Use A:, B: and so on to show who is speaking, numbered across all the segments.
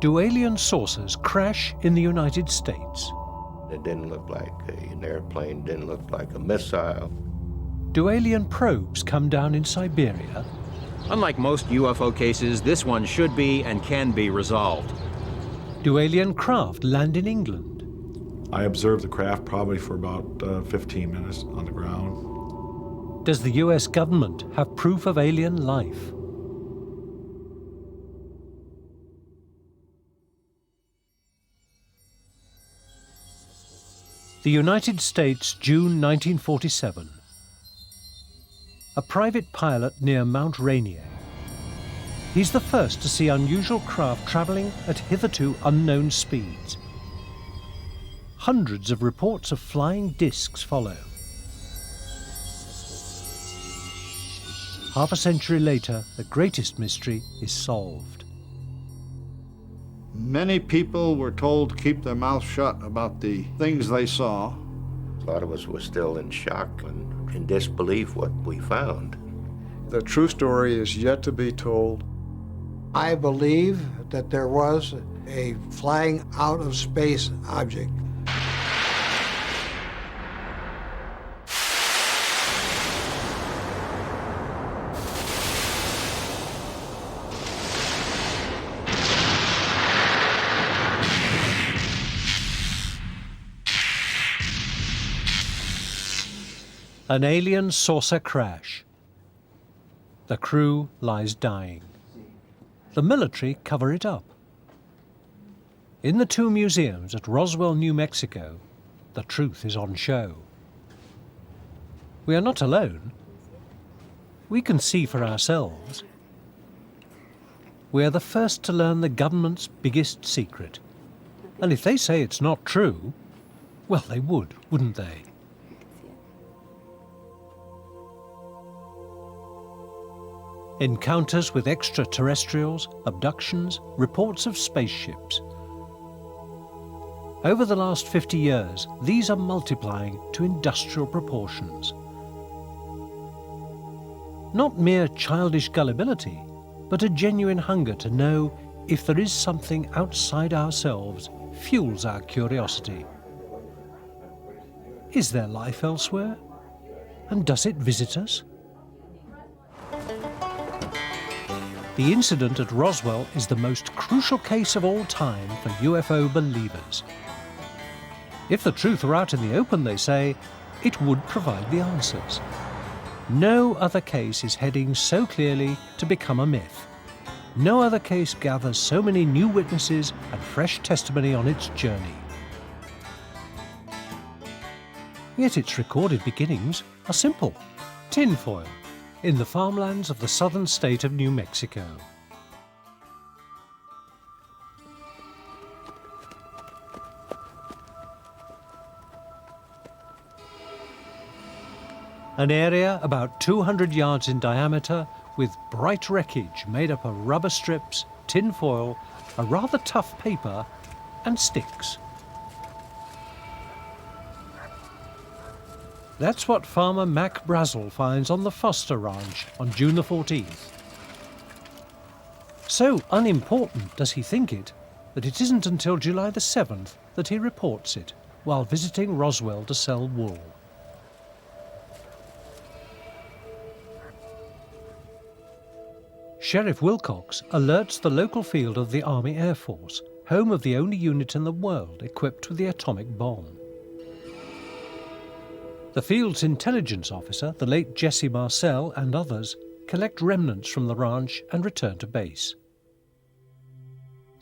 A: Do alien saucers crash in the United States?
B: It didn't look like an airplane, didn't look like a missile.
A: Do alien probes come down in Siberia?
C: Unlike most UFO cases, this one should be and can be resolved.
A: Do alien craft land in England?
D: I observed the craft probably for about 15 minutes on the ground.
A: Does the US government have proof of alien life? The United States, June 1947. A private pilot near Mount Rainier. He's the first to see unusual craft traveling at hitherto unknown speeds. Hundreds of reports of flying discs follow. Half a century later, the greatest mystery is solved.
E: Many people were told to keep their mouths shut about the things they saw.
B: A lot of us were still in shock and in disbelief what we found.
F: The true story is yet to be told.
G: I believe that there was a flying out of space object.
A: An alien saucer crash. The crew lies dying. The military cover it up. In the two museums at Roswell, New Mexico, the truth is on show. We are not alone. We can see for ourselves. We are the first to learn the government's biggest secret. And if they say it's not true, well, they would, wouldn't they? Encounters with extraterrestrials, abductions, reports of spaceships. Over the last 50 years, these are multiplying to industrial proportions. Not mere childish gullibility, but a genuine hunger to know if there is something outside ourselves fuels our curiosity. Is there life elsewhere? And does it visit us? The incident at Roswell is the most crucial case of all time for UFO believers. If the truth were out in the open, they say, it would provide the answers. No other case is heading so clearly to become a myth. No other case gathers so many new witnesses and fresh testimony on its journey. Yet its recorded beginnings are simple. Tinfoil. In the farmlands of the southern state of New Mexico. An area about 200 yards in diameter with bright wreckage made up of rubber strips, tin foil, a rather tough paper and sticks. That's what farmer Mac Brazel finds on the Foster Ranch on June the 14th. So unimportant does he think it, that it isn't until July the 7th that he reports it, while visiting Roswell to sell wool. Sheriff Wilcox alerts the local field of the Army Air Force, home of the only unit in the world equipped with the atomic bomb. The field's intelligence officer, the late Jesse Marcel, and others collect remnants from the ranch and return to base.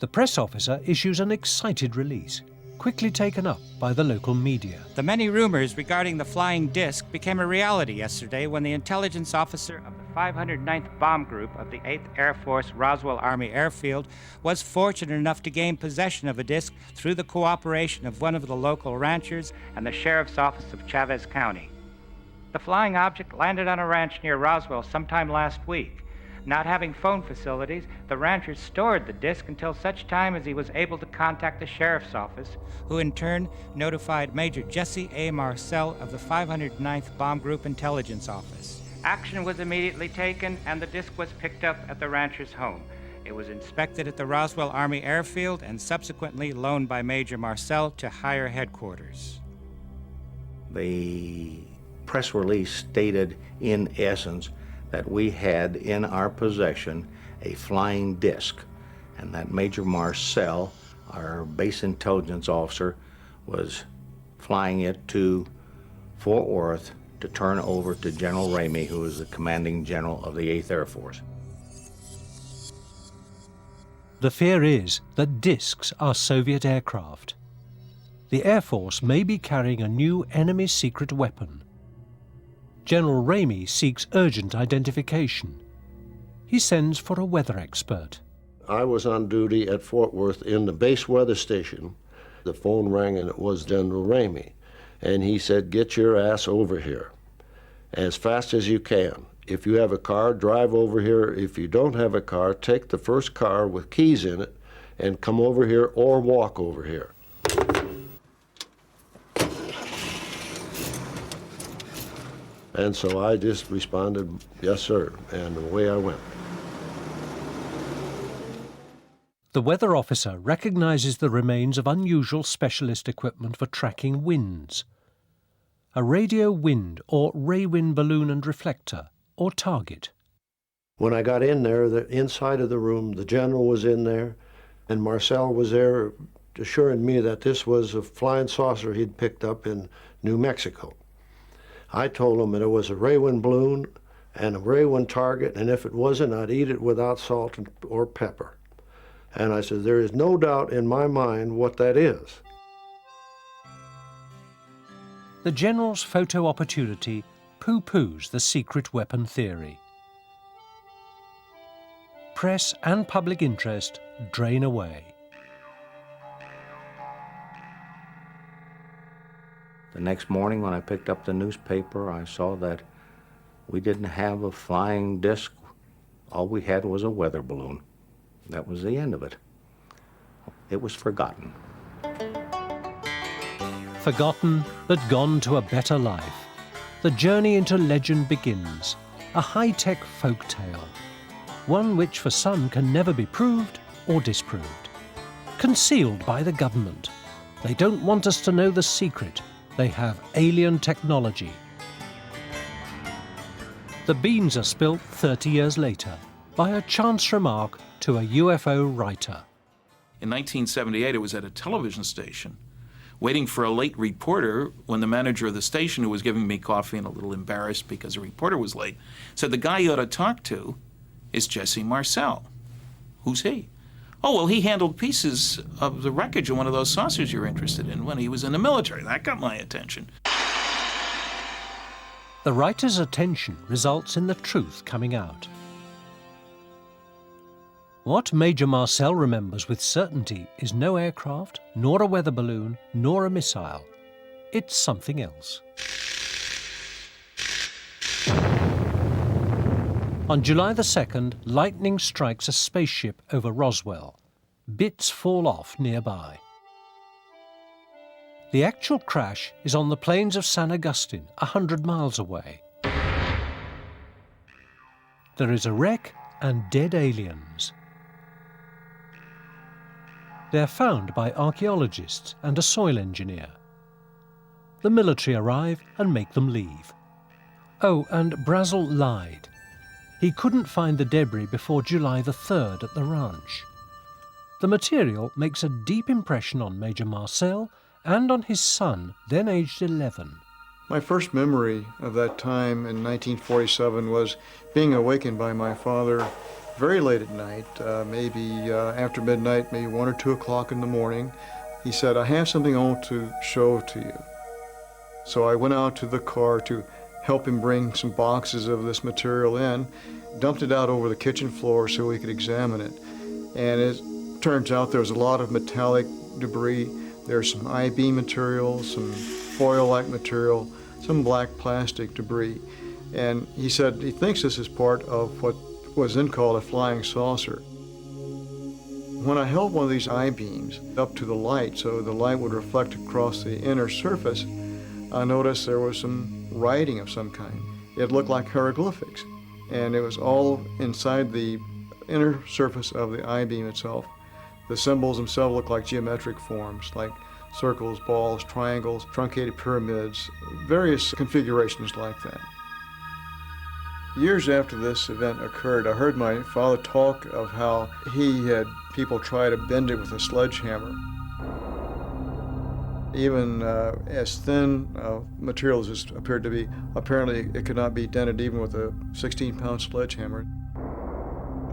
A: The press officer issues an excited release, quickly taken up by the local media.
H: The many rumors regarding the flying disc became a reality yesterday when the intelligence officer of the 509th Bomb Group of the 8th Air Force Roswell Army Airfield was fortunate enough to gain possession of a disc through the cooperation of one of the local ranchers and the sheriff's office of Chavez County. The flying object landed on a ranch near Roswell sometime last week. Not having phone facilities, the ranchers stored the disc until such time as he was able to contact the sheriff's office, who in turn notified Major Jesse A. Marcel of the 509th Bomb Group Intelligence Office. Action was immediately taken, and the disc was picked up at the rancher's home. It was inspected at the Roswell Army Airfield and subsequently loaned by Major Marcel to higher headquarters.
B: The press release stated in essence that we had in our possession a flying disc, and that Major Marcel, our base intelligence officer, was flying it to Fort Worth to turn over to General Ramey, who is the commanding general of the 8th Air Force.
A: The fear is that discs are Soviet aircraft. The Air Force may be carrying a new enemy secret weapon. General Ramey seeks urgent identification. He sends for a weather expert.
I: I was on duty at Fort Worth in the base weather station. The phone rang and it was General Ramey. And he said, "Get your ass over here as fast as you can. If you have a car, drive over here. If you don't have a car, take the first car with keys in it and come over here or walk over here." And so I just responded, "Yes, sir," and away I went.
A: The weather officer recognizes the remains of unusual specialist equipment for tracking winds. A radio wind or ray wind balloon and reflector, or target.
I: When I got in there, the inside of the room, the general was in there, and Marcel was there assuring me that this was a flying saucer he'd picked up in New Mexico. I told him that it was a ray wind balloon and a ray wind target, and if it wasn't, I'd eat it without salt or pepper. And I said, "There is no doubt in my mind what that is."
A: The general's photo opportunity pooh-poohs the secret weapon theory. Press and public interest drain away.
B: The next morning when I picked up the newspaper, I saw that we didn't have a flying disc. All we had was a weather balloon. That was the end of it. It was forgotten.
A: Forgotten but gone to a better life. The journey into legend begins, a high-tech folk tale, one which for some can never be proved or disproved. Concealed by the government. They don't want us to know the secret. They have alien technology. The beans are spilt 30 years later by a chance remark to a UFO writer.
J: In 1978, I was at a television station waiting for a late reporter when the manager of the station, who was giving me coffee and a little embarrassed because the reporter was late, said, "The guy you ought to talk to is Jesse Marcel." "Who's he?" "Oh, well, he handled pieces of the wreckage of one of those saucers you're interested in when he was in the military." That got my attention.
A: The writer's attention results in the truth coming out. What Major Marcel remembers with certainty is no aircraft, nor a weather balloon, nor a missile. It's something else. On July the 2nd, lightning strikes a spaceship over Roswell. Bits fall off nearby. The actual crash is on the plains of San Agustin, 100 miles away. There is a wreck and dead aliens. They are found by archaeologists and a soil engineer. The military arrive and make them leave. Oh, and Brazel lied. He couldn't find the debris before July the 3rd at the ranch. The material makes a deep impression on Major Marcel and on his son, then aged 11.
F: My first memory of that time in 1947 was being awakened by my father very late at night, maybe after midnight, maybe 1 or 2 o'clock in the morning. He said, "I have something I want to show to you." So I went out to the car to help him bring some boxes of this material in, dumped it out over the kitchen floor so we could examine it. And it turns out there was a lot of metallic debris. There's some I-beam material, some foil-like material, some black plastic debris. And he said he thinks this is part of what was then called a flying saucer. When I held one of these I-beams up to the light so the light would reflect across the inner surface, I noticed there was some writing of some kind. It looked like hieroglyphics, and it was all inside the inner surface of the I-beam itself. The symbols themselves looked like geometric forms, like circles, balls, triangles, truncated pyramids, various configurations like that. Years after this event occurred, I heard my father talk of how he had people try to bend it with a sledgehammer. Even as thin material as this appeared to be, apparently it could not be dented even with a 16-pound sledgehammer.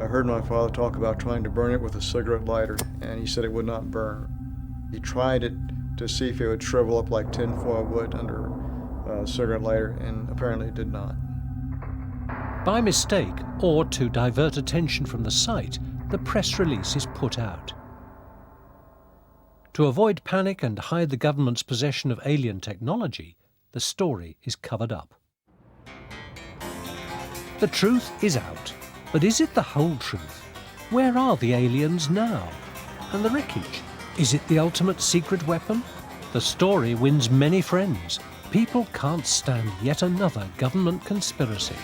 F: I heard my father talk about trying to burn it with a cigarette lighter, and he said it would not burn. He tried it to see if it would shrivel up like tinfoil wood under a cigarette lighter, and apparently it did not.
A: By mistake, or to divert attention from the site, the press release is put out. To avoid panic and hide the government's possession of alien technology, the story is covered up. The truth is out, but is it the whole truth? Where are the aliens now? And the wreckage? Is it the ultimate secret weapon? The story wins many friends. People can't stand yet another government conspiracy.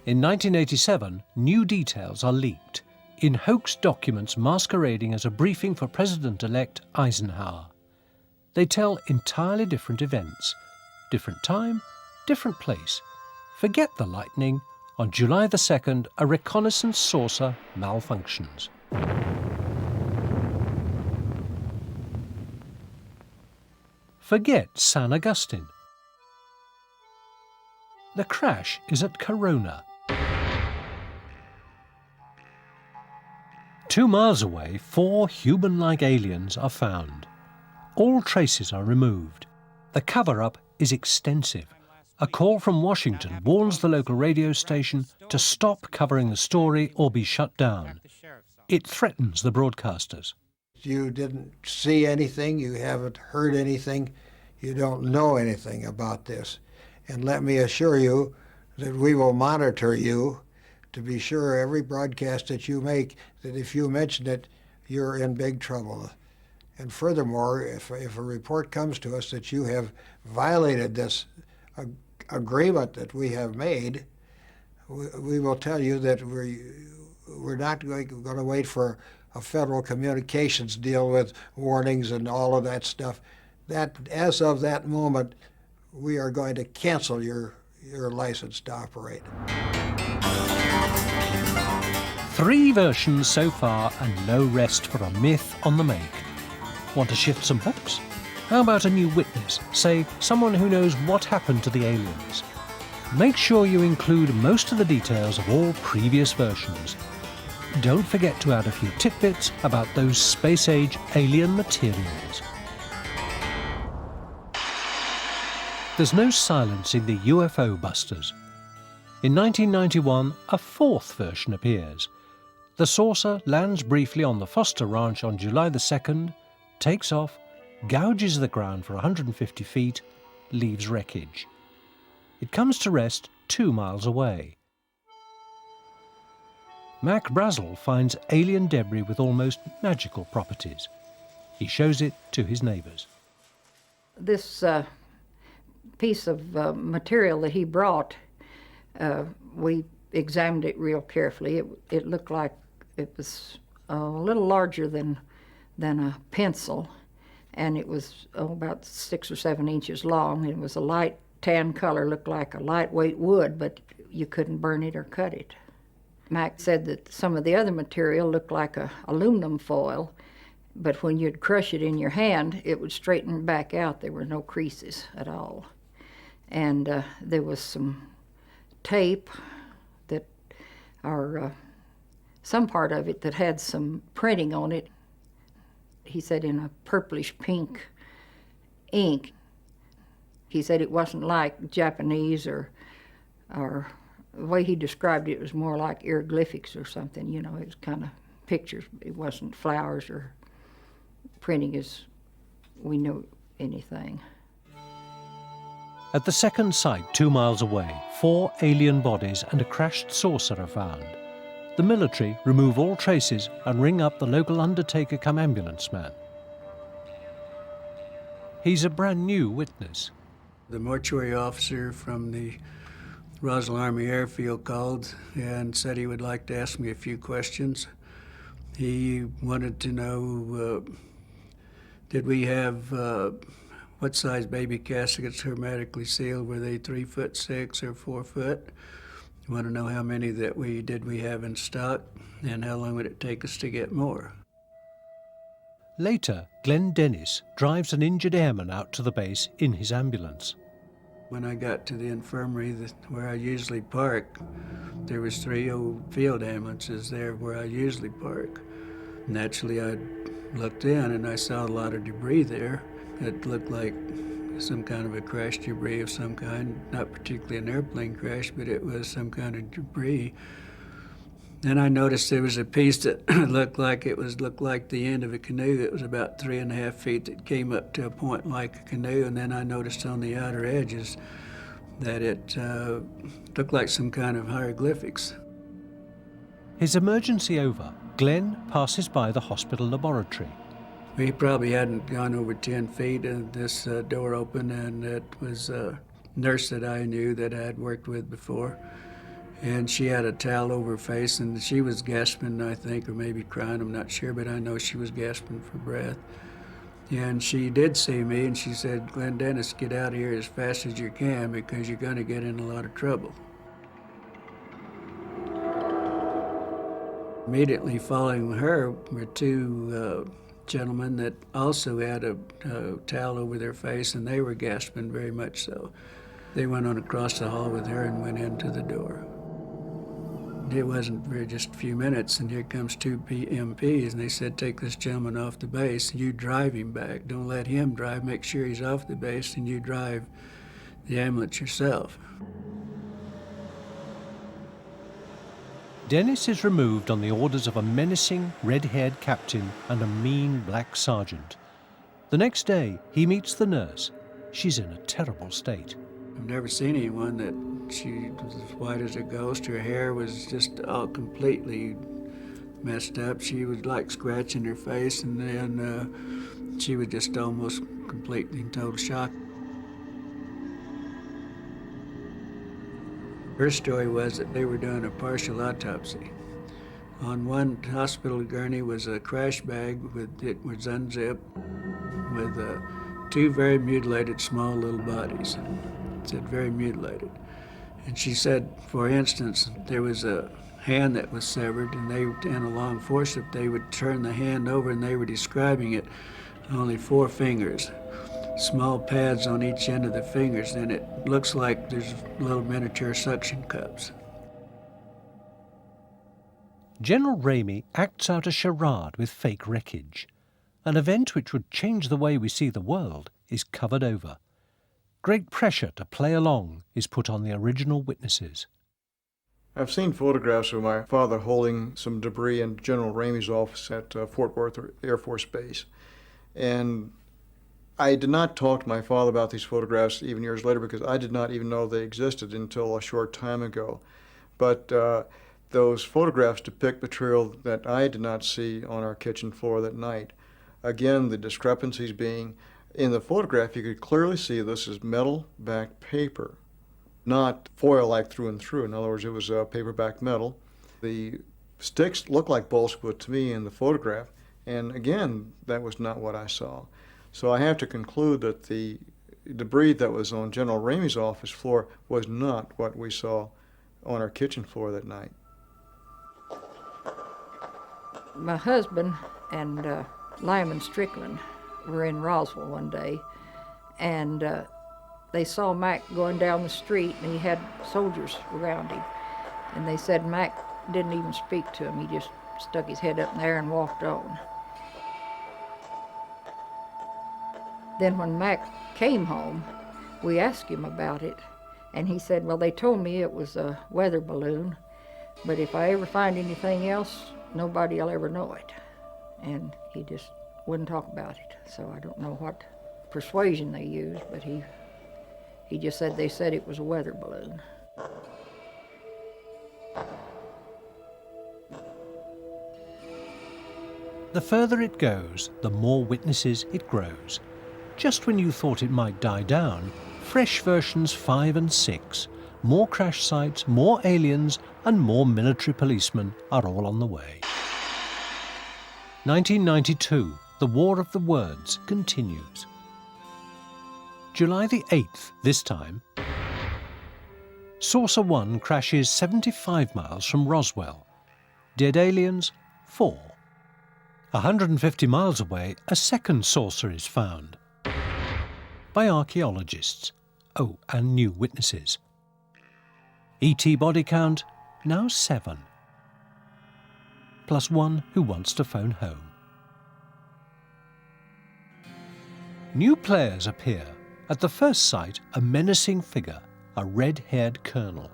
A: In 1987, new details are leaked in hoax documents masquerading as a briefing for President-elect Eisenhower. They tell entirely different events. Different time, different place. Forget the lightning. On July the 2nd, a reconnaissance saucer malfunctions. Forget San Agustin. The crash is at Corona. 2 miles away, 4 human-like aliens are found. All traces are removed. The cover-up is extensive. A call from Washington warns the local radio station to stop covering the story or be shut down. It threatens the broadcasters.
G: You didn't see anything, you haven't heard anything, you don't know anything about this. And let me assure you that we will monitor you to be sure every broadcast that you make, that if you mention it, you're in big trouble. And furthermore, if a report comes to us that you have violated this agreement that we have made, we will tell you that we're not going to wait for a federal communications deal with warnings and all of that stuff. That as of that moment, we are going to cancel your license to operate.
A: 3 versions so far and no rest for a myth on the make. Want to shift some hooks? How about a new witness, say someone who knows what happened to the aliens? Make sure you include most of the details of all previous versions. Don't forget to add a few tidbits about those space-age alien materials. There's no silencing the UFO busters. In 1991, a 4th version appears. The saucer lands briefly on the Foster Ranch on July the 2nd, takes off, gouges the ground for 150 feet, leaves wreckage. It comes to rest 2 miles away. Mac Brazel finds alien debris with almost magical properties. He shows it to his neighbors.
K: This piece of material that he brought, we examined it real carefully. It looked like it was a little larger than a pencil, and it was about 6 or 7 inches long. It was a light tan color, looked like a lightweight wood, but you couldn't burn it or cut it. Mac said that some of the other material looked like aluminum foil, but when you'd crush it in your hand, it would straighten back out. There were no creases at all. And there was some tape that, or some part of it that had some printing on it. He said in a purplish pink ink. He said it wasn't like Japanese or the way he described it, it was more like hieroglyphics or something, you know, it was kind of pictures. It wasn't flowers or printing as we know anything.
A: At the second site, 2 miles away, 4 alien bodies and a crashed saucer are found. The military remove all traces and ring up the local undertaker come ambulance man. He's a brand new witness.
L: The mortuary officer from the Roswell Army Airfield called and said he would like to ask me a few questions. He wanted to know, did we have, what size baby caskets hermetically sealed? Were they 3'6" or 4 foot? He wanted to know how many that we have in stock and how long would it take us to get more.
A: Later, Glenn Dennis drives an injured airman out to the base in his ambulance.
L: When I got to the infirmary where I usually park, there was 3 old field ambulances there where I usually park. Naturally, I looked in and I saw a lot of debris there. It looked like some kind of a crash debris of some kind, not particularly an airplane crash, but it was some kind of debris. Then I noticed there was a piece that looked like the end of a canoe. It was about 3.5 feet that came up to a point like a canoe, and then I noticed on the outer edges that it looked like some kind of hieroglyphics.
A: His emergency over, Glenn passes by the hospital laboratory.
L: We probably hadn't gone over 10 feet, and this door opened, and it was a nurse that I knew that I had worked with before. And she had a towel over her face, and she was gasping, I think, or maybe crying, I'm not sure, but I know she was gasping for breath. And she did see me, and she said, "Glenn Dennis, get out of here as fast as you can because you're going to get in a lot of trouble." Immediately following her were 2 gentlemen that also had a towel over their face, and they were gasping very much so. They went on across the hall with her and went into the door. It wasn't for just a few minutes, and here comes 2 MPs, and they said, "Take this gentleman off the base, you drive him back. Don't let him drive, make sure he's off the base, and you drive the ambulance yourself."
A: Dennis is removed on the orders of a menacing, red-haired captain and a mean black sergeant. The next day, he meets the nurse. She's in a terrible state.
L: I've never seen anyone that she was as white as a ghost. Her hair was just all completely messed up. She was like scratching her face, and then she was just almost completely in total shock. Her story was that they were doing a partial autopsy. On one hospital gurney was a crash bag it was unzipped with 2 very mutilated small little bodies. It said very mutilated. And she said, for instance, there was a hand that was severed, and in a long forceps, they would turn the hand over, and they were describing it only 4 fingers, small pads on each end of the fingers, and it looks like there's little miniature suction cups.
A: General Ramey acts out a charade with fake wreckage. An event which would change the way we see the world is covered over. Great pressure to play along is put on the original witnesses.
F: I've seen photographs of my father holding some debris in General Ramey's office at Fort Worth Air Force Base. And I did not talk to my father about these photographs even years later because I did not even know they existed until a short time ago. But those photographs depict material that I did not see on our kitchen floor that night. Again, the discrepancies being, in the photograph, you could clearly see this is metal-backed paper, not foil-like through and through. In other words, it was paper-backed metal. The sticks looked like bolts to me in the photograph, and again, that was not what I saw. So I have to conclude that the debris that was on General Ramey's office floor was not what we saw on our kitchen floor that night.
K: My husband and Lyman Strickland were in Roswell one day, and they saw Mac going down the street and he had soldiers around him. And they said Mac didn't even speak to him. He just stuck his head up in there and walked on. Then when Mac came home, we asked him about it, and he said, well, they told me it was a weather balloon, but if I ever find anything else, nobody will ever know it. And he just wouldn't talk about it. So I don't know what persuasion they used, but he just said they said it was a weather balloon.
A: The further it goes, the more witnesses it grows. Just when you thought it might die down, fresh versions 5 and 6, more crash sites, more aliens, and more military policemen are all on the way. 1992, the War of the Words continues. July the 8th, this time, Saucer 1 crashes 75 miles from Roswell. Dead aliens, 4. 150 miles away, a second saucer is found by archaeologists. Oh, and new witnesses. ET body count, now 7. Plus 1 who wants to phone home. New players appear. At the first sight, a menacing figure, a red-haired colonel.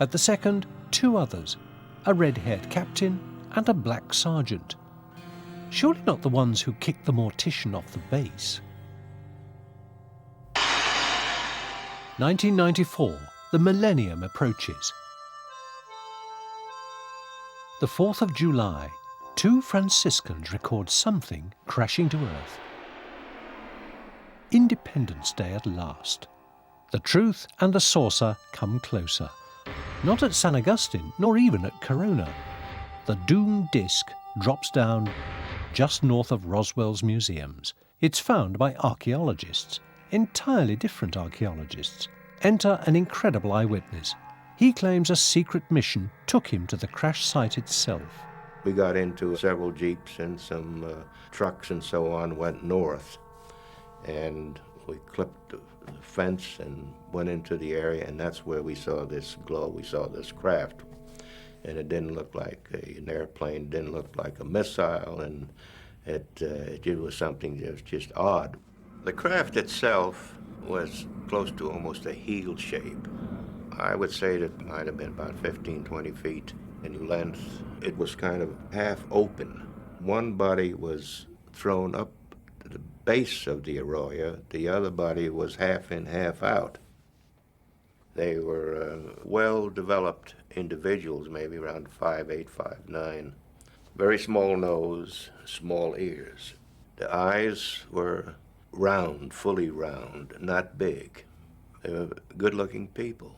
A: At the second, 2 others, a red-haired captain and a black sergeant. Surely not the ones who kicked the mortician off the base. 1994, the millennium approaches. The 4th of July, 2 Franciscans record something crashing to Earth. Independence Day at last. The truth and the saucer come closer. Not at San Agustin, nor even at Corona. The doomed disc drops down just north of Roswell's museums. It's found by archaeologists, entirely different archaeologists. Enter an incredible eyewitness. He claims a secret mission took him to the crash site itself.
B: We got into several jeeps and some trucks and so on, went north, and we clipped the fence and went into the area, and that's where we saw this glow. We saw this craft, and it didn't look like an airplane, didn't look like a missile, and it was something that was just odd. The craft itself was close to almost a heel shape. I would say that might have been about 15, 20 feet in length. It was kind of half open. One body was thrown up to the base of the arroyo. The other body was half in, half out. They were well-developed individuals, maybe around 5'8", 5'9". Very small nose, small ears. The eyes were round, fully round, not big. They were good-looking people,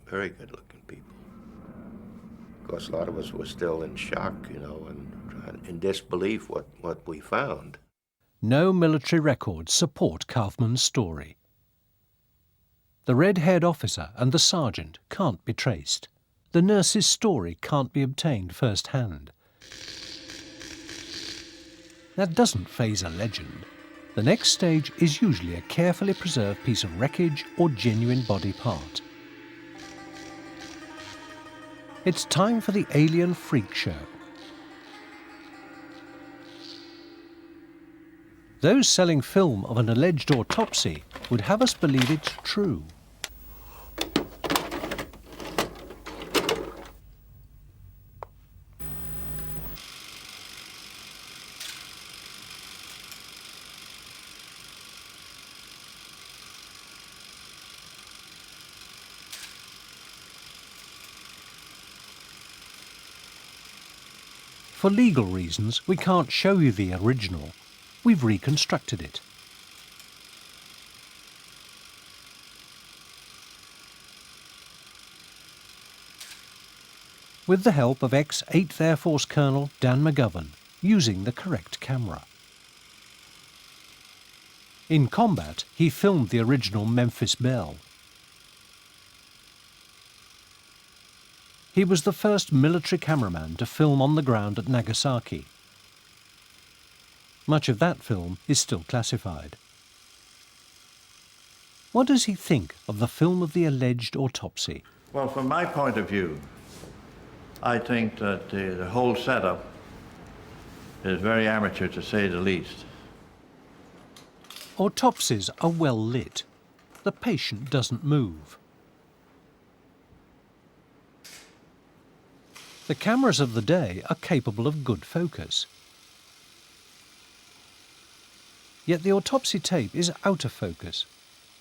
B: very good-looking people. Of course, a lot of us were still in shock, and in disbelief what we found.
A: No military records support Kaufman's story. The red-haired officer and the sergeant can't be traced. The nurse's story can't be obtained first-hand. That doesn't faze a legend. The next stage is usually a carefully preserved piece of wreckage or genuine body part. It's time for the alien freak show. Those selling film of an alleged autopsy would have us believe it's true. For legal reasons, we can't show you the original. We've reconstructed it. With the help of ex-8th Air Force Colonel Dan McGovern, using the correct camera. In combat, he filmed the original Memphis Belle. He was the first military cameraman to film on the ground at Nagasaki. Much of that film is still classified. What does he think of the film of the alleged autopsy?
M: Well, from my point of view, I think that the whole setup is very amateur, to say the least.
A: Autopsies are well lit. The patient doesn't move. The cameras of the day are capable of good focus. Yet the autopsy tape is out of focus,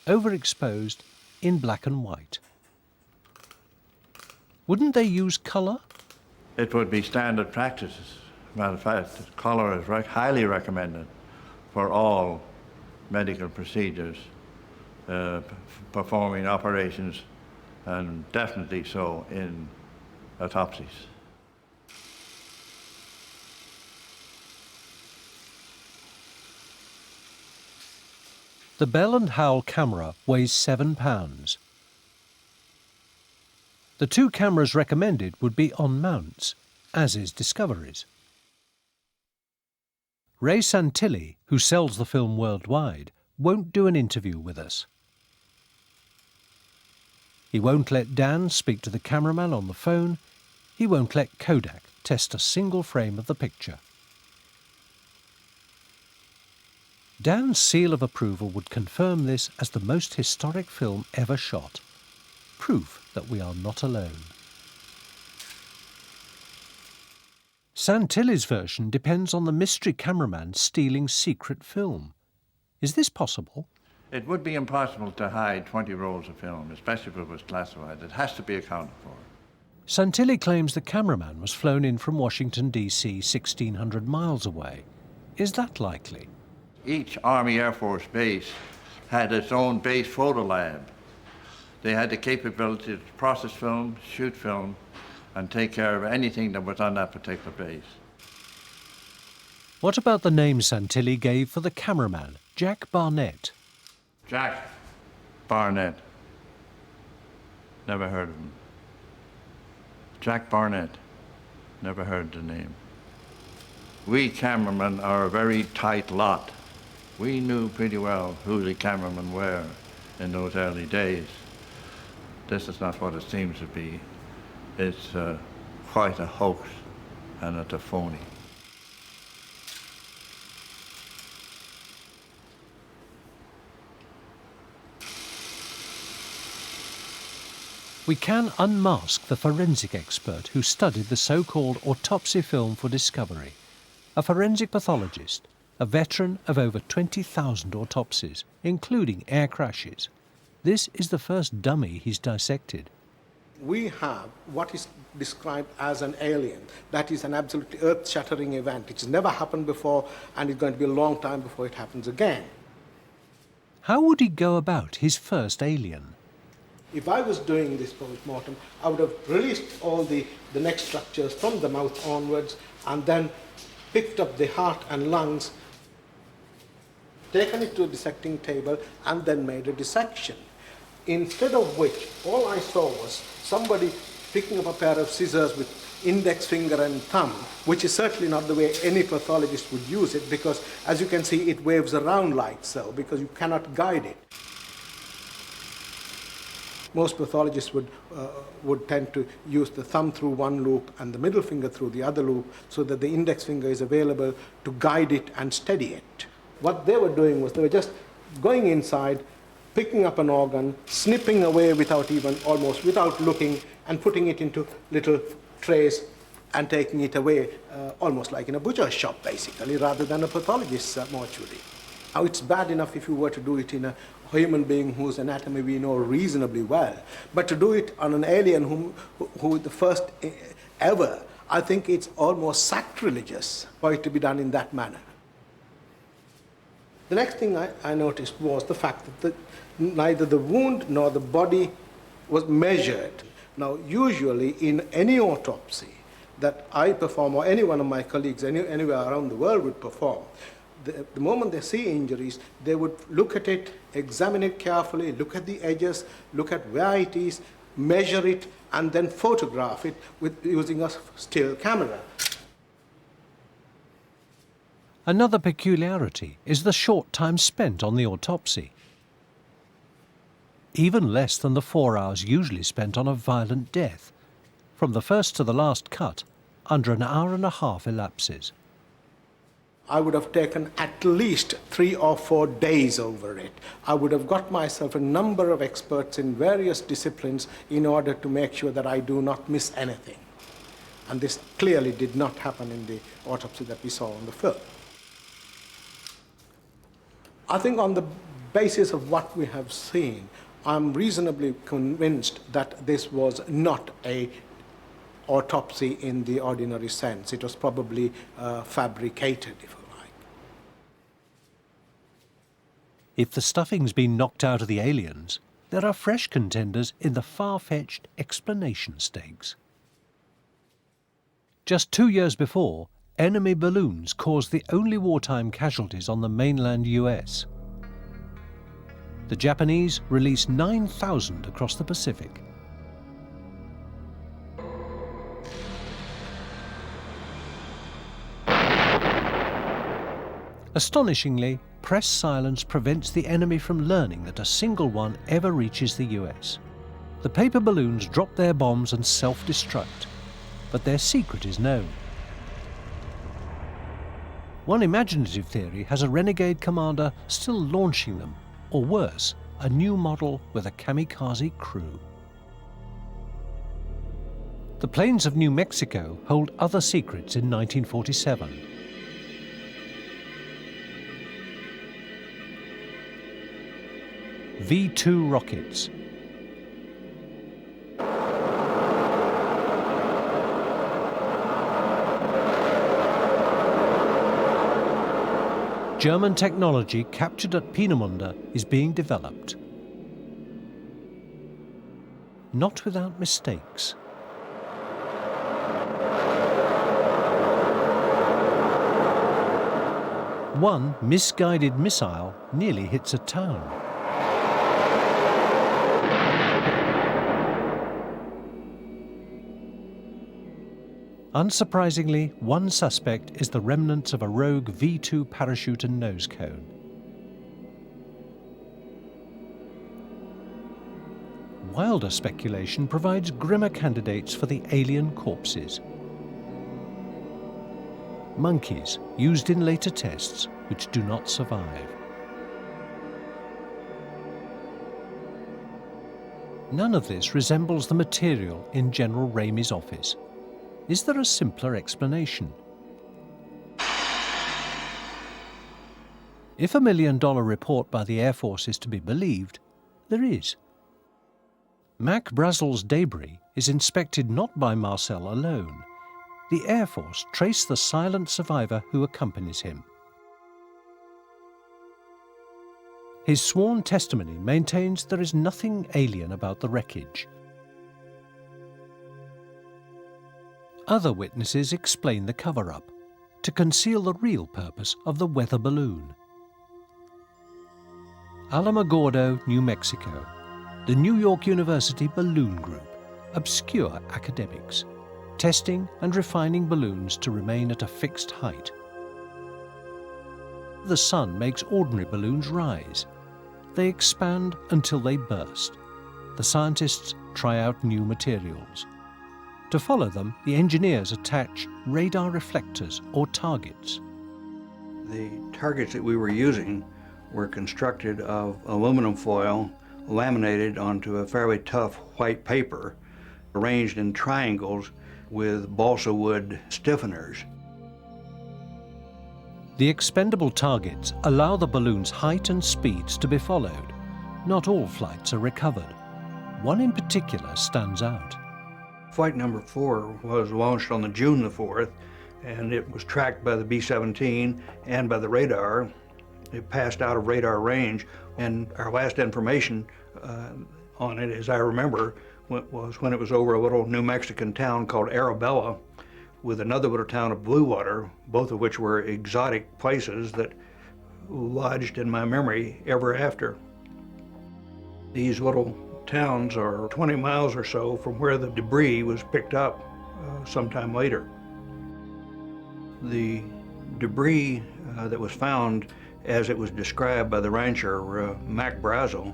A: overexposed, in black and white. Wouldn't they use colour?
M: It would be standard practices. Matter of fact, colour is highly recommended for all medical procedures, performing operations, and definitely so in autopsies.
A: The Bell and Howell camera weighs 7 pounds. The 2 cameras recommended would be on mounts, as is Discovery's. Ray Santilli, who sells the film worldwide, won't do an interview with us. He won't let Dan speak to the cameraman on the phone. He won't let Kodak test a single frame of the picture. Dan's seal of approval would confirm this as the most historic film ever shot. Proof that we are not alone. Santilli's version depends on the mystery cameraman stealing secret film. Is this possible?
M: It would be impossible to hide 20 rolls of film, especially if it was classified. It has to be accounted for.
A: Santilli claims the cameraman was flown in from Washington, D.C. 1,600 miles away. Is that likely?
M: Each Army Air Force base had its own base photo lab. They had the capability to process film, shoot film, and take care of anything that was on that particular base.
A: What about the name Santilli gave for the cameraman, Jack Barnett?
M: Jack Barnett. Never heard of him. Jack Barnett. Never heard the name. We cameramen are a very tight lot. We knew pretty well who the cameramen were in those early days. This is not what it seems to be. It's quite a hoax, and it's a phony.
A: We can unmask the forensic expert who studied the so-called autopsy film for Discovery, a forensic pathologist, a veteran of over 20,000 autopsies, including air crashes. This is the first dummy he's dissected.
N: We have what is described as an alien. That is an absolutely earth-shattering event. It's never happened before, and it's going to be a long time before it happens again.
A: How would he go about his first alien?
N: If I was doing this post-mortem, I would have released all the neck structures from the mouth onwards, and then picked up the heart and lungs, taken it to a dissecting table, and then made a dissection. Instead of which, all I saw was somebody picking up a pair of scissors with index finger and thumb, which is certainly not the way any pathologist would use it, because as you can see, it waves around like so, because you cannot guide it. Most pathologists would tend to use the thumb through one loop and the middle finger through the other loop, so that the index finger is available to guide it and steady it. What they were doing was they were just going inside, picking up an organ, snipping away without looking, and putting it into little trays and taking it away, almost like in a butcher's shop, basically, rather than a pathologist's mortuary. Now, it's bad enough if you were to do it in a human being whose anatomy we know reasonably well, but to do it on an alien who the first ever, I think it's almost sacrilegious for it to be done in that manner. The next thing I noticed was the fact that neither the wound nor the body was measured. Now, usually in any autopsy that I perform, or any one of my colleagues anywhere around the world would perform, the moment they see injuries, they would look at it, examine it carefully, look at the edges, look at where it is, measure it, and then photograph it using a still camera.
A: Another peculiarity is the short time spent on the autopsy. even less than the 4 hours usually spent on a violent death. From the first to the last cut, under an hour and a half elapses.
N: I would have taken at least 3 or 4 days over it. I would have got myself a number of experts in various disciplines in order to make sure that I do not miss anything. And this clearly did not happen in the autopsy that we saw on the film. I think on the basis of what we have seen, I'm reasonably convinced that this was not an autopsy in the ordinary sense. It was probably fabricated, if you like.
A: If the stuffing's been knocked out of the aliens, there are fresh contenders in the far-fetched explanation stakes. Just 2 years before, enemy balloons caused the only wartime casualties on the mainland US. The Japanese released 9,000 across the Pacific. Astonishingly, press silence prevents the enemy from learning that a single one ever reaches the US. The paper balloons drop their bombs and self-destruct, but their secret is known. One imaginative theory has a renegade commander still launching them, or worse, a new model with a kamikaze crew. The plains of New Mexico hold other secrets in 1947. V-2 rockets. German technology captured at Peenemünde is being developed. Not without mistakes. One misguided missile nearly hits a town. Unsurprisingly, one suspect is the remnants of a rogue V-2 parachute and nose cone. Wilder speculation provides grimmer candidates for the alien corpses. Monkeys used in later tests which do not survive. None of this resembles the material in General Ramey's office. Is there a simpler explanation? If $1 million report by the Air Force is to be believed, there is. Mac Brazel's debris is inspected not by Marcel alone. The Air Force traced the silent survivor who accompanies him. His sworn testimony maintains there is nothing alien about the wreckage. Other witnesses explain the cover-up, to conceal the real purpose of the weather balloon. Alamogordo, New Mexico, the New York University Balloon Group, obscure academics, testing and refining balloons to remain at a fixed height. The sun makes ordinary balloons rise. They expand until they burst. The scientists try out new materials. To follow them, the engineers attach radar reflectors or targets.
O: The targets that we were using were constructed of aluminum foil laminated onto a fairly tough white paper, arranged in triangles with balsa wood stiffeners.
A: The expendable targets allow the balloon's height and speeds to be followed. Not all flights are recovered. One in particular stands out.
O: Flight number 4 was launched on June the 4th, and it was tracked by the B-17 and by the radar. It passed out of radar range, and our last information on it, as I remember, was when it was over a little New Mexican town called Arabella with another little town of Bluewater, both of which were exotic places that lodged in my memory ever after. These little towns are 20 miles or so from where the debris was picked up sometime later. The debris that was found, as it was described by the rancher, Mac Brazel,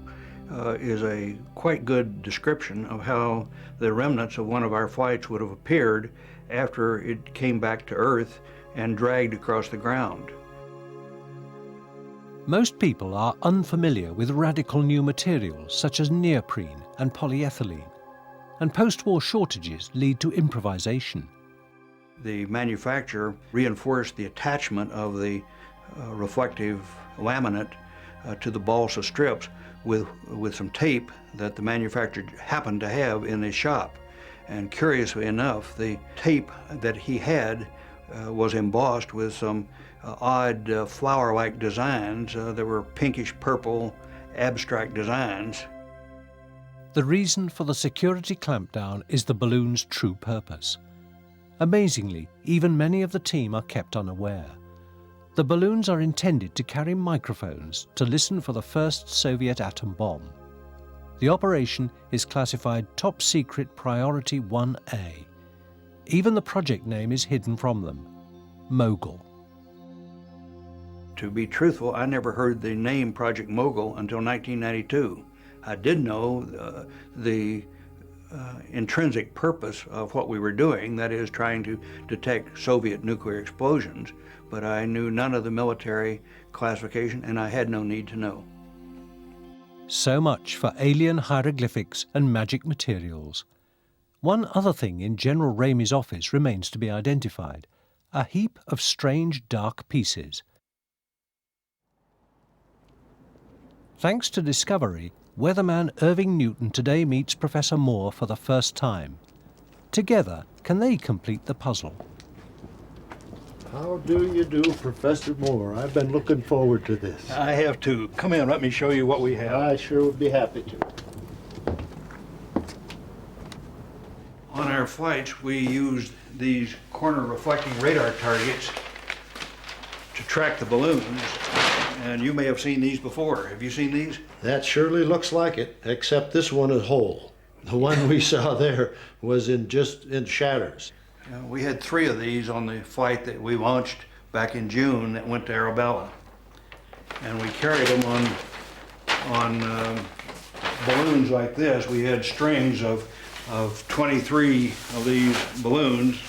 O: is a quite good description of how the remnants of one of our flights would have appeared after it came back to Earth and dragged across the ground.
A: Most people are unfamiliar with radical new materials such as neoprene and polyethylene, and post-war shortages lead to improvisation.
O: The manufacturer reinforced the attachment of the reflective laminate to the balsa strips with some tape that the manufacturer happened to have in his shop. And curiously enough, the tape that he had was embossed with some odd flower-like designs that were pinkish purple abstract designs.
A: The reason for the security clampdown is the balloon's true purpose. Amazingly, even many of the team are kept unaware. The balloons are intended to carry microphones to listen for the first Soviet atom bomb. The operation is classified Top Secret Priority 1A. Even the project name is hidden from them, Mogul.
O: To be truthful, I never heard the name Project Mogul until 1992. I did know the intrinsic purpose of what we were doing, that is trying to detect Soviet nuclear explosions, but I knew none of the military classification and I had no need to know.
A: So much for alien hieroglyphics and magic materials. One other thing in General Ramey's office remains to be identified, a heap of strange dark pieces. Thanks to Discovery, weatherman Irving Newton today meets Professor Moore for the first time. Together, can they complete the puzzle?
I: How do you do, Professor Moore? I've been looking forward to this.
O: I have to. Come in, let me show you what we have.
I: I sure would be happy to.
O: On our flights, we used these corner reflecting radar targets to track the balloons. And you may have seen these before. Have you seen these?
I: That surely looks like it, except this one is whole. The one we saw there was just in shatters.
O: We had 3 of these on the flight that we launched back in June that went to Arabella. And we carried them on balloons like this. We had strings of 23 of these balloons.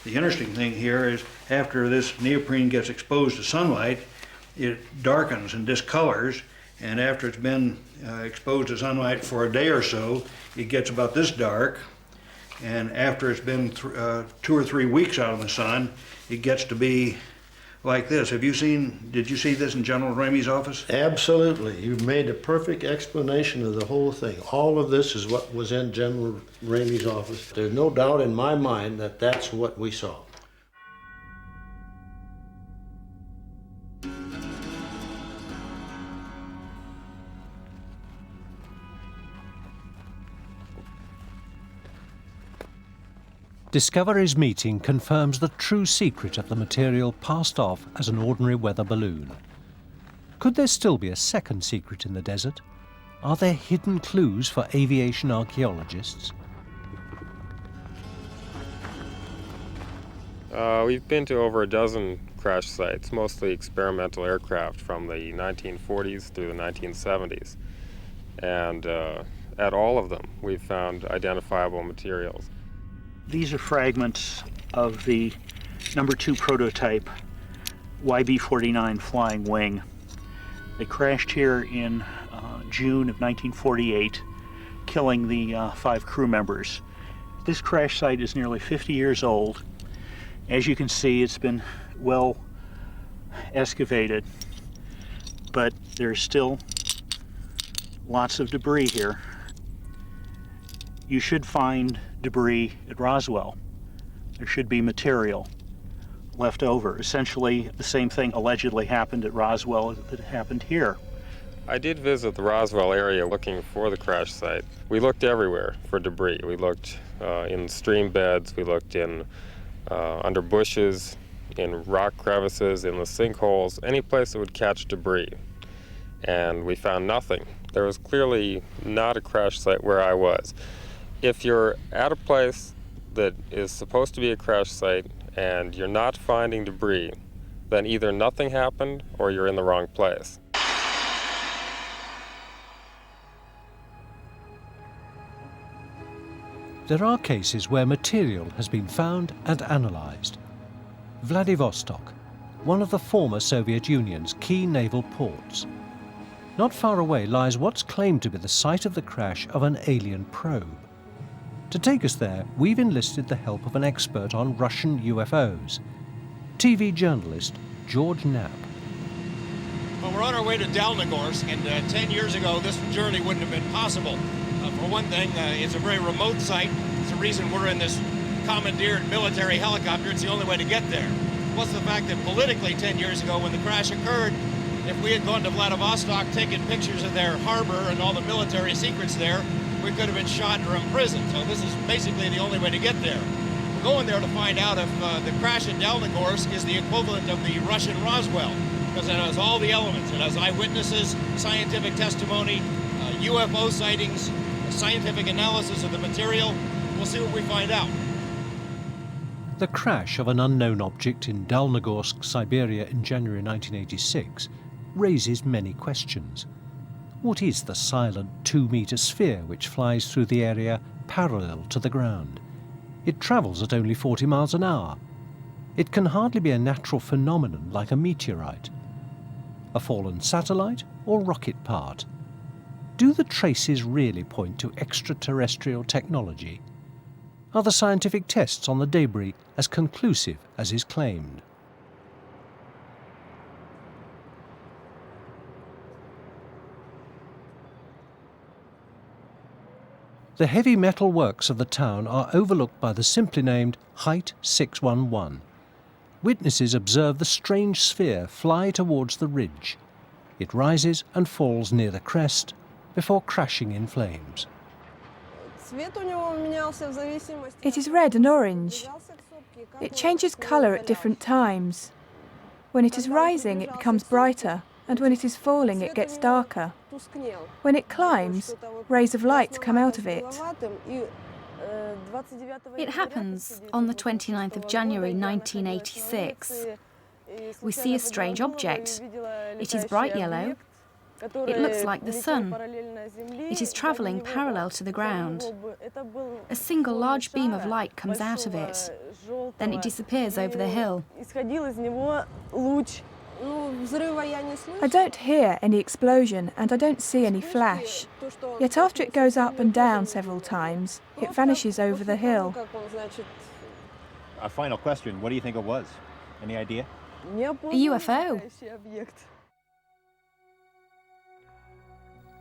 O: The interesting thing here is after this neoprene gets exposed to sunlight, it darkens and discolors, and after it's been exposed to sunlight for a day or so, it gets about this dark, and after it's been 2 or 3 weeks out in the sun, it gets to be like this. Did you see this in General Ramey's office?
I: Absolutely. You've made a perfect explanation of the whole thing. All of this is what was in General Ramey's office. There's no doubt in my mind that that's what we saw.
A: Discovery's meeting confirms the true secret of the material passed off as an ordinary weather balloon. Could there still be a second secret in the desert? Are there hidden clues for aviation archaeologists?
P: We've been to over a dozen crash sites, mostly experimental aircraft from the 1940s through the 1970s. And at all of them, we've found identifiable materials.
Q: These are fragments of the number 2 prototype YB-49 flying wing. They crashed here in June of 1948, killing the 5 crew members. This crash site is nearly 50 years old. As you can see, it's been well excavated, but there's still lots of debris here. You should find debris at Roswell. There should be material left over. Essentially, the same thing allegedly happened at Roswell that happened here.
P: I did visit the Roswell area looking for the crash site. We looked everywhere for debris. We looked in stream beds, we looked in under bushes, in rock crevices, in the sinkholes, any place that would catch debris. And we found nothing. There was clearly not a crash site where I was. If you're at a place that is supposed to be a crash site and you're not finding debris, then either nothing happened or you're in the wrong place.
A: There are cases where material has been found and analysed. Vladivostok, one of the former Soviet Union's key naval ports. Not far away lies what's claimed to be the site of the crash of an alien probe. To take us there, we've enlisted the help of an expert on Russian UFOs, TV journalist George Knapp.
R: Well, we're on our way to Dalnogorsk, and 10 years ago, this journey wouldn't have been possible. For one thing, it's a very remote site. It's the reason we're in this commandeered military helicopter. It's the only way to get there. Plus the fact that politically 10 years ago, when the crash occurred, if we had gone to Vladivostok, taken pictures of their harbor and all the military secrets there, we could have been shot or imprisoned. So this is basically the only way to get there. We're going there to find out if the crash at Dalnogorsk is the equivalent of the Russian Roswell, because it has all the elements. It has eyewitnesses, scientific testimony, UFO sightings, scientific analysis of the material. We'll see what we find out.
A: The crash of an unknown object in Dalnogorsk, Siberia in January 1986 raises many questions. What is the silent 2-metre sphere which flies through the area parallel to the ground? It travels at only 40 miles an hour. It can hardly be a natural phenomenon like a meteorite. A fallen satellite or rocket part? Do the traces really point to extraterrestrial technology? Are the scientific tests on the debris as conclusive as is claimed? The heavy metal works of the town are overlooked by the simply named Height 611. Witnesses observe the strange sphere fly towards the ridge. It rises and falls near the crest before crashing in flames.
S: It is red and orange. It changes colour at different times. When it is rising, it becomes brighter, and when it is falling, it gets darker. When it climbs, rays of light come out of it.
T: It happens on the 29th of January 1986. We see a strange object. It is bright yellow. It looks like the sun. It is travelling parallel to the ground. A single large beam of light comes out of it. Then it disappears over the hill.
S: I don't hear any explosion and I don't see any flash. Yet after it goes up and down several times, it vanishes over the hill.
U: A final question, what do you think it was? Any idea?
T: A UFO.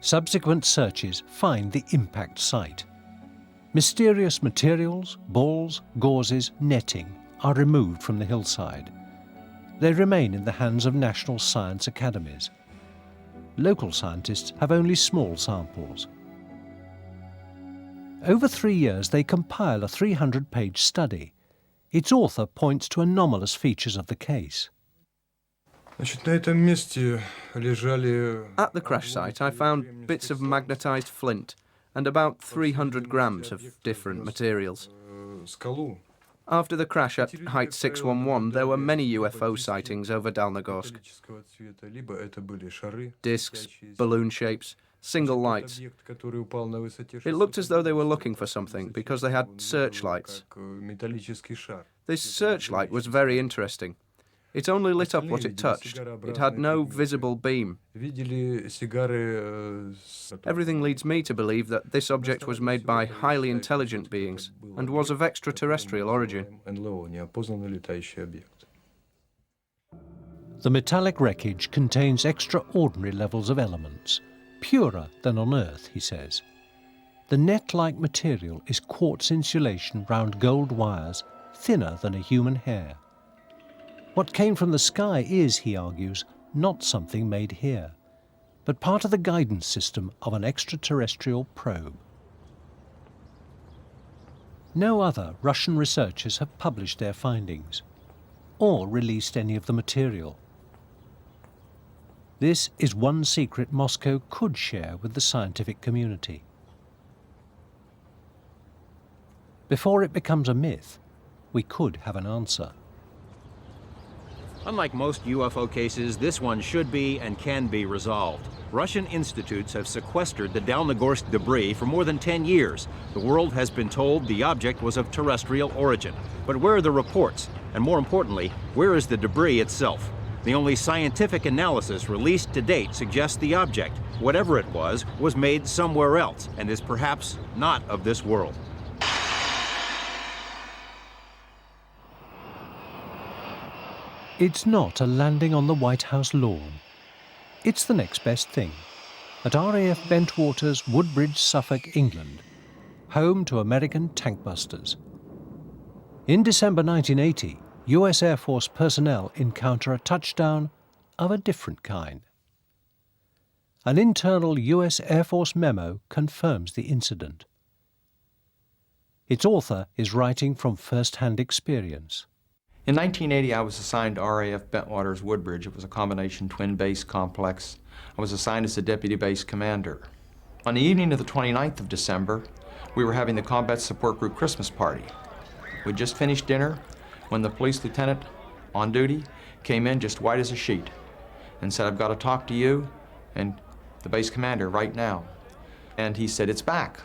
A: Subsequent searches find the impact site. Mysterious materials, balls, gauzes, netting are removed from the hillside. They remain in the hands of national science academies. Local scientists have only small samples. Over 3 years, they compile a 300-page study. Its author points to anomalous features of the case.
V: At the crash site, I found bits of magnetised flint and about 300 grams of different materials. After the crash at Height 611, there were many UFO sightings over Dalnogorsk. Discs, balloon shapes, single lights. It looked as though they were looking for something because they had searchlights. This searchlight was very interesting. It only lit up what it touched. It had no visible beam. Everything leads me to believe that this object was made by highly intelligent beings and was of extraterrestrial origin.
A: The metallic wreckage contains extraordinary levels of elements, purer than on Earth, he says. The net-like material is quartz insulation round gold wires, thinner than a human hair. What came from the sky is, he argues, not something made here, but part of the guidance system of an extraterrestrial probe. No other Russian researchers have published their findings, or released any of the material. This is one secret Moscow could share with the scientific community. Before it becomes a myth, we could have an answer.
C: Unlike most UFO cases, this one should be and can be resolved. Russian institutes have sequestered the Dalnogorsk debris for more than 10 years. The world has been told the object was of terrestrial origin. But where are the reports? And more importantly, where is the debris itself? The only scientific analysis released to date suggests the object, whatever it was made somewhere else and is perhaps not of this world.
A: It's not a landing on the White House lawn. It's the next best thing. At RAF Bentwaters, Woodbridge, Suffolk, England, home to American tank busters. In December 1980, US Air Force personnel encounter a touchdown of a different kind. An internal US Air Force memo confirms the incident. Its author is writing from first-hand experience.
D: In 1980, I was assigned to RAF Bentwaters Woodbridge. It was a combination twin base complex. I was assigned as the deputy base commander. On the evening of the 29th of December, we were having the Combat Support Group Christmas party. We'd just finished dinner when the police lieutenant on duty came in just white as a sheet and said, "I've got to talk to you and the base commander right now." And he said, "It's back."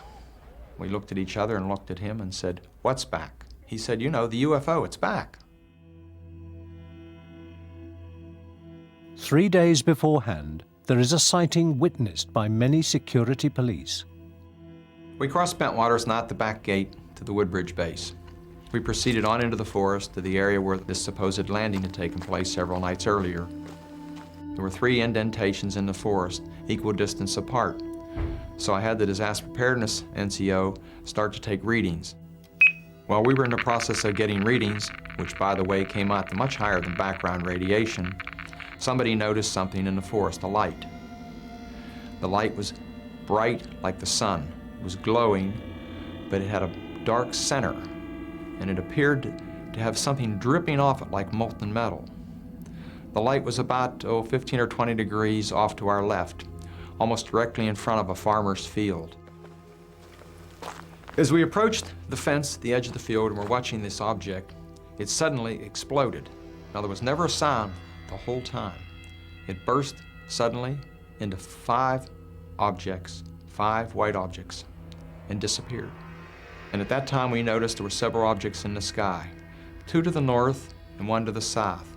D: We looked at each other and looked at him and said, "What's back?" He said, "You know, the UFO, it's back."
A: 3 days beforehand, there is a sighting witnessed by many security police.
D: We crossed Bentwaters and out the back gate to the Woodbridge base. We proceeded on into the forest to the area where this supposed landing had taken place several nights earlier. There were 3 indentations in the forest, equal distance apart. So I had the disaster preparedness NCO start to take readings. While we were in the process of getting readings, which by the way came out to much higher than background radiation, somebody noticed something in the forest, a light. The light was bright like the sun. It was glowing, but it had a dark center, and it appeared to have something dripping off it like molten metal. The light was about 15 or 20 degrees off to our left, almost directly in front of a farmer's field. As we approached the fence at the edge of the field and were watching this object, it suddenly exploded. Now, there was never a sound the whole time. It burst suddenly into 5 objects, 5 white objects, and disappeared. And at that time we noticed there were several objects in the sky, 2 to the north and 1 to the south.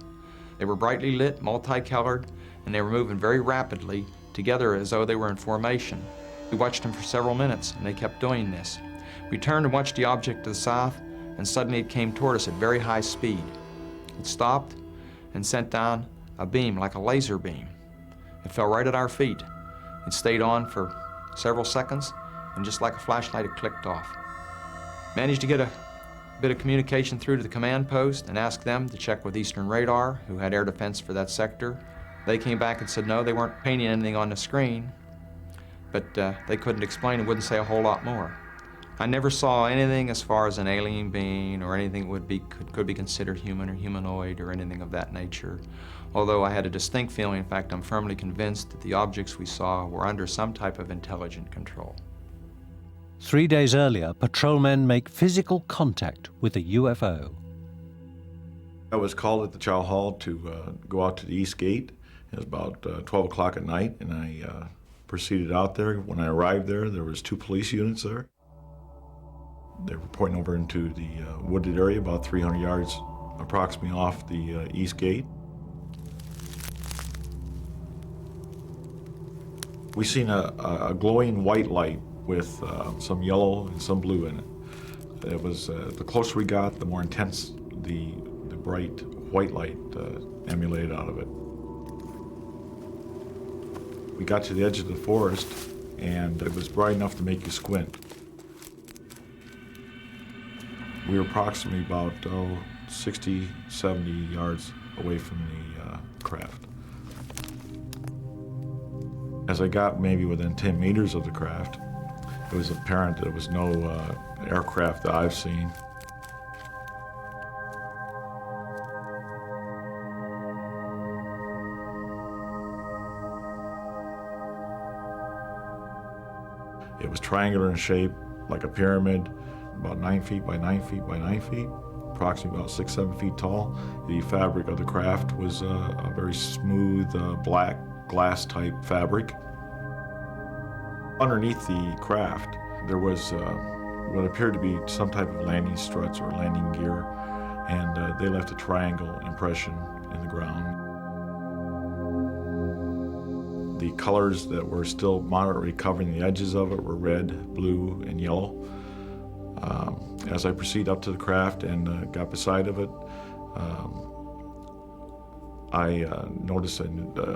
D: They were brightly lit, multicolored, and they were moving very rapidly together as though they were in formation. We watched them for several minutes, and they kept doing this. We turned and watched the object to the south, and suddenly it came toward us at very high speed. It stopped and sent down a beam like a laser beam. It fell right at our feet. It stayed on for several seconds, and just like a flashlight, it clicked off. Managed to get a bit of communication through to the command post and asked them to check with Eastern Radar, who had air defense for that sector. They came back and said no, they weren't painting anything on the screen, but they couldn't explain and wouldn't say a whole lot more. I never saw anything as far as an alien being or anything that could be considered human or humanoid or anything of that nature, although I had a distinct feeling, in fact, I'm firmly convinced that the objects we saw were under some type of intelligent control.
A: 3 days earlier, patrolmen make physical contact with a UFO.
W: I was called at the Chow Hall to go out to the East Gate. It was about 12 o'clock at night, and I proceeded out there. When I arrived there, there was 2 police units there. They were pointing over into the wooded area, about 300 yards approximately off the East Gate. We seen a glowing white light with some yellow and some blue in it. It was, the closer we got, the more intense the bright white light emulated out of it. We got to the edge of the forest, and it was bright enough to make you squint. We were approximately about 60, 70 yards away from the craft. As I got maybe within 10 meters of the craft, it was apparent that there was no aircraft that I've seen. It was triangular in shape, like a pyramid, about 9 feet by 9 feet by 9 feet. approximately about 6-7 feet tall. The fabric of the craft was a very smooth black glass-type fabric. Underneath the craft, there was what appeared to be some type of landing struts or landing gear, and they left a triangle impression in the ground. The colors that were still moderately covering the edges of it were red, blue, and yellow. As I proceed up to the craft and got beside of it, I noticed a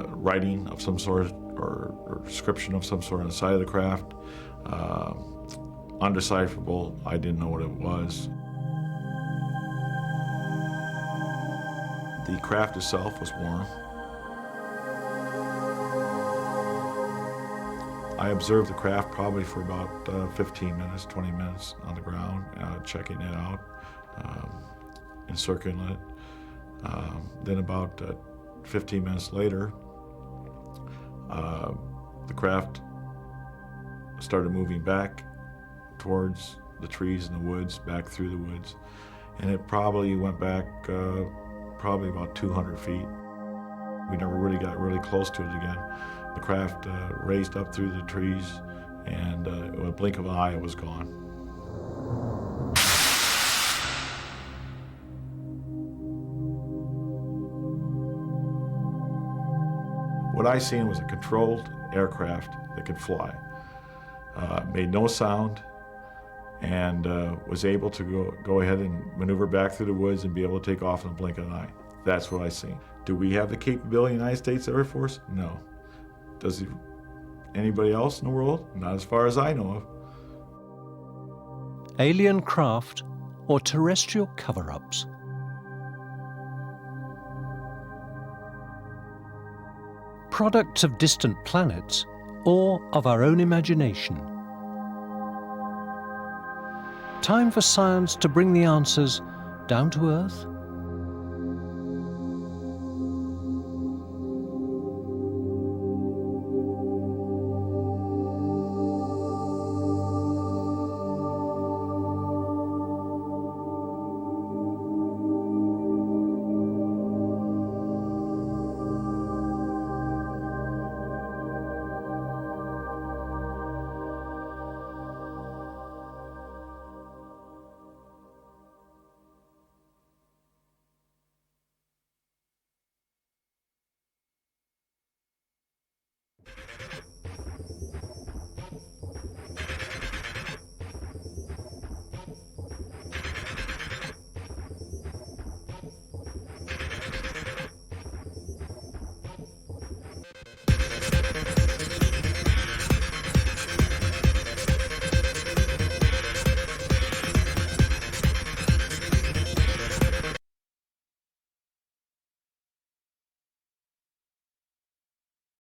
W: writing of some sort or description of some sort on the side of the craft. Undecipherable. I didn't know what it was. The craft itself was warm. I observed the craft probably for about 15 minutes, 20 minutes on the ground, checking it out, encircling it. Then about 15 minutes later, the craft started moving back towards the trees and the woods, back through the woods. And it probably went back probably about 200 feet. We never really got really close to it again. The craft raised up through the trees, and in a blink of an eye, it was gone. What I seen was a controlled aircraft that could fly. Made no sound, and was able to go ahead and maneuver back through the woods and be able to take off in a blink of an eye. That's what I seen. Do we have the capability in the United States Air Force? No. Does anybody else in the world? Not as far as I know of.
A: Alien craft or terrestrial cover-ups? Products of distant planets or of our own imagination? Time for science to bring the answers down to Earth?